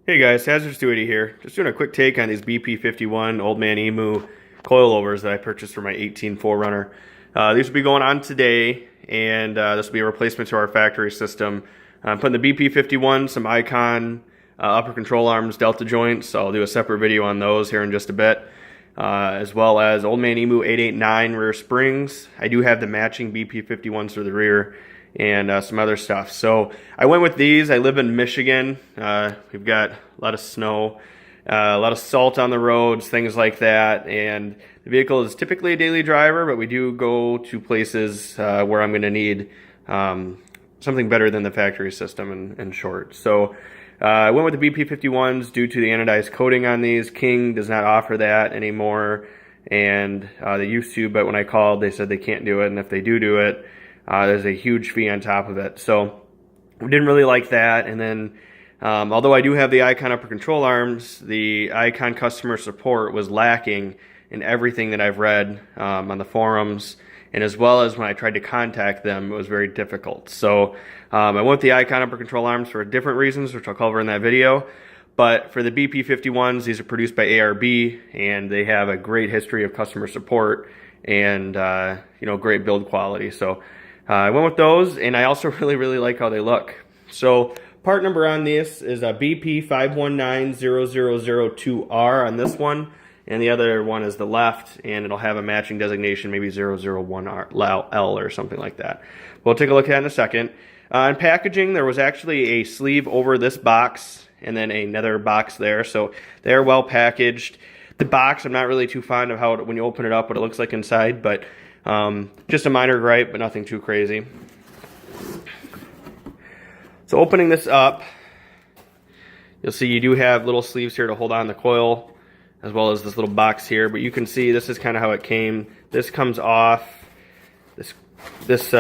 Hey guys, Hazardous Duty here. Just doing a quick take on these BP-51 Old Man Emu coilovers that I purchased for my 18 4Runner. These will be going on today, and this will be a replacement to our factory system. I'm putting the BP-51, some Icon upper control arms, delta joints, so I'll do a separate video on those here in just a bit. As well as Old Man Emu 889 rear springs. I do have the matching BP-51s for the rear, and some other stuff. So I went with these. I live in Michigan. We've got a lot of snow, a lot of salt on the roads, things like that, and the vehicle is typically a daily driver, but we do go to places where I'm going to need something better than the factory system in short. So I went with the BP-51s due to the anodized coating on these. King does not offer that anymore, and they used to, but when I called they said they can't do it, and if they do it, there's a huge fee on top of it. So we didn't really like that. And then although I do have the Icon upper control arms, the Icon customer support was lacking in everything that I've read on the forums, and as well as when I tried to contact them, it was very difficult. So I went with the Icon upper control arms for different reasons, which I'll cover in that video. But for the BP-51s, these are produced by ARB, and they have a great history of customer support and great build quality. So I went with those, and I also really like how they look. So part number on this is a BP-51900002R on this one, and the other one is the left, and it'll have a matching designation, maybe 001L or something like that. We'll take a look at it in a second. In packaging, there was actually a sleeve over this box and then another box there, so they're well packaged. The box, I'm not really too fond of how when you open it up what it looks like inside, but just a minor gripe, but nothing too crazy. So opening this up, you'll see you do have little sleeves here to hold on the coil, as well as this little box here, but you can see this is kind of how it came. This comes off. This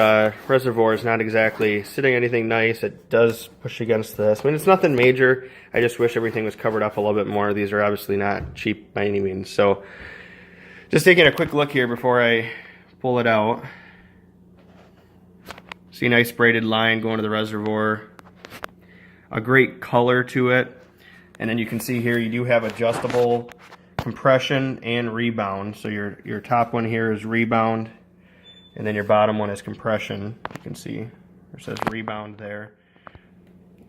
reservoir is not exactly sitting anything nice. It does push against this. I mean, it's nothing major. I just wish everything was covered up a little bit more. These are obviously not cheap by any means. So just taking a quick look here before I pull it out. See a nice braided line going to the reservoir. A great color to it. And then you can see here you do have adjustable compression and rebound. So your top one here is rebound, and then your bottom one is compression. You can see it says rebound there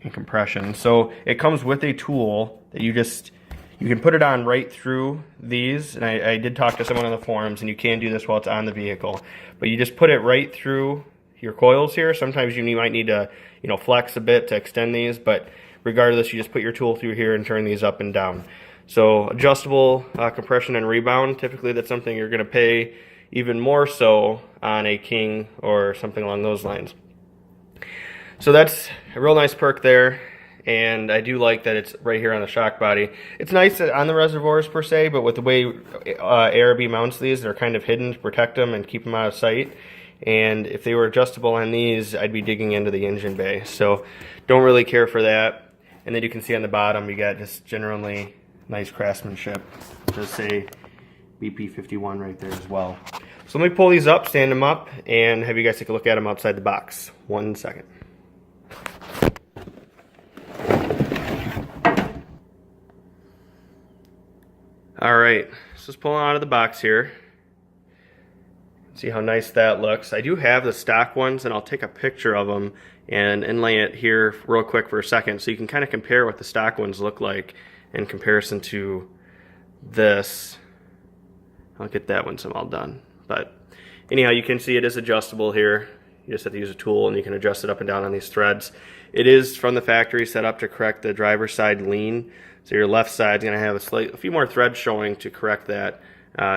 and compression. So it comes with a tool that you can put it on right through these, and I did talk to someone on the forums, and you can do this while it's on the vehicle. But you just put it right through your coils here. Sometimes you might need to flex a bit to extend these, but regardless, you just put your tool through here and turn these up and down. So adjustable compression and rebound, typically that's something you're going to pay even more so on a King or something along those lines. So that's a real nice perk there. And I do like that it's right here on the shock body. It's nice on the reservoirs per se, but with the way ARB mounts these, they're kind of hidden to protect them and keep them out of sight. And if they were adjustable on these, I'd be digging into the engine bay. So don't really care for that. And then you can see on the bottom, you got just generally nice craftsmanship. Just say BP-51 right there as well. So let me pull these up, stand them up, and have you guys take a look at them outside the box. 1 second. Alright, so let's pull them out of the box here. See how nice that looks. I do have the stock ones, and I'll take a picture of them and inlay it here real quick for a second so you can kind of compare what the stock ones look like in comparison to this. I'll get that once I'm all done. But anyhow, you can see it is adjustable here. You just have to use a tool and you can adjust it up and down on these threads. It is from the factory set up to correct the driver's side lean. So your left side is going to have a few more threads showing to correct that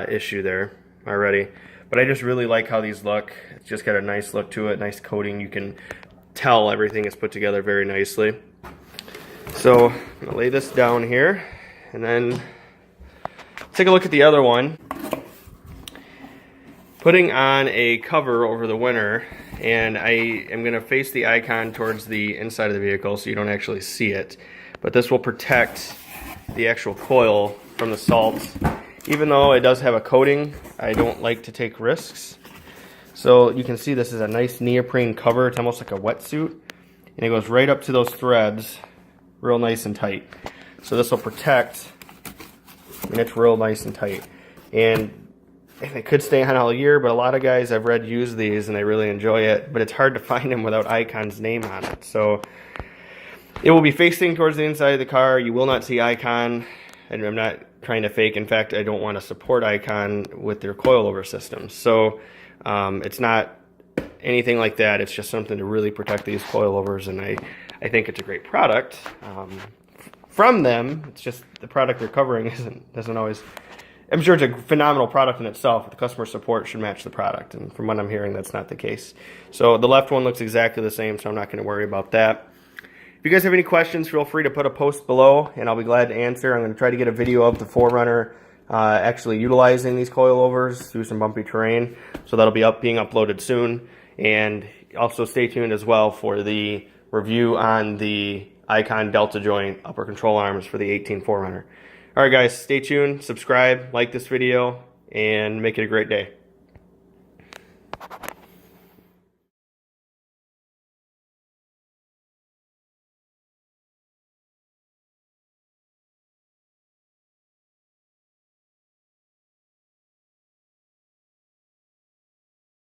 issue there already. But I just really like how these look. It's just got a nice look to it, nice coating. You can tell everything is put together very nicely. So I'm going to lay this down here, and then take a look at the other one. Putting on a cover over the winter, and I am going to face the Icon towards the inside of the vehicle so you don't actually see it. But this will protect the actual coil from the salt. Even though it does have a coating, I don't like to take risks. So you can see this is a nice neoprene cover. It's almost like a wetsuit. And it goes right up to those threads, real nice and tight. So this will protect, and it's real nice and tight. And it could stay on all year, but a lot of guys I've read use these and they really enjoy it, but it's hard to find them without Icon's name on it. So it will be facing towards the inside of the car. You will not see Icon, and I'm not trying to fake. In fact, I don't want to support Icon with their coilover systems. So it's not anything like that. It's just something to really protect these coilovers, and I think it's a great product from them. It's just the product they're covering doesn't always. I'm sure it's a phenomenal product in itself, but the customer support should match the product, and from what I'm hearing, that's not the case. So the left one looks exactly the same, so I'm not going to worry about that. If you guys have any questions, feel free to put a post below, and I'll be glad to answer. I'm going to try to get a video of the 4Runner actually utilizing these coilovers through some bumpy terrain, so that'll be being uploaded soon. And also stay tuned as well for the review on the Icon Delta joint upper control arms for the 18 4Runner. All right, guys, stay tuned, subscribe, like this video, and make it a great day.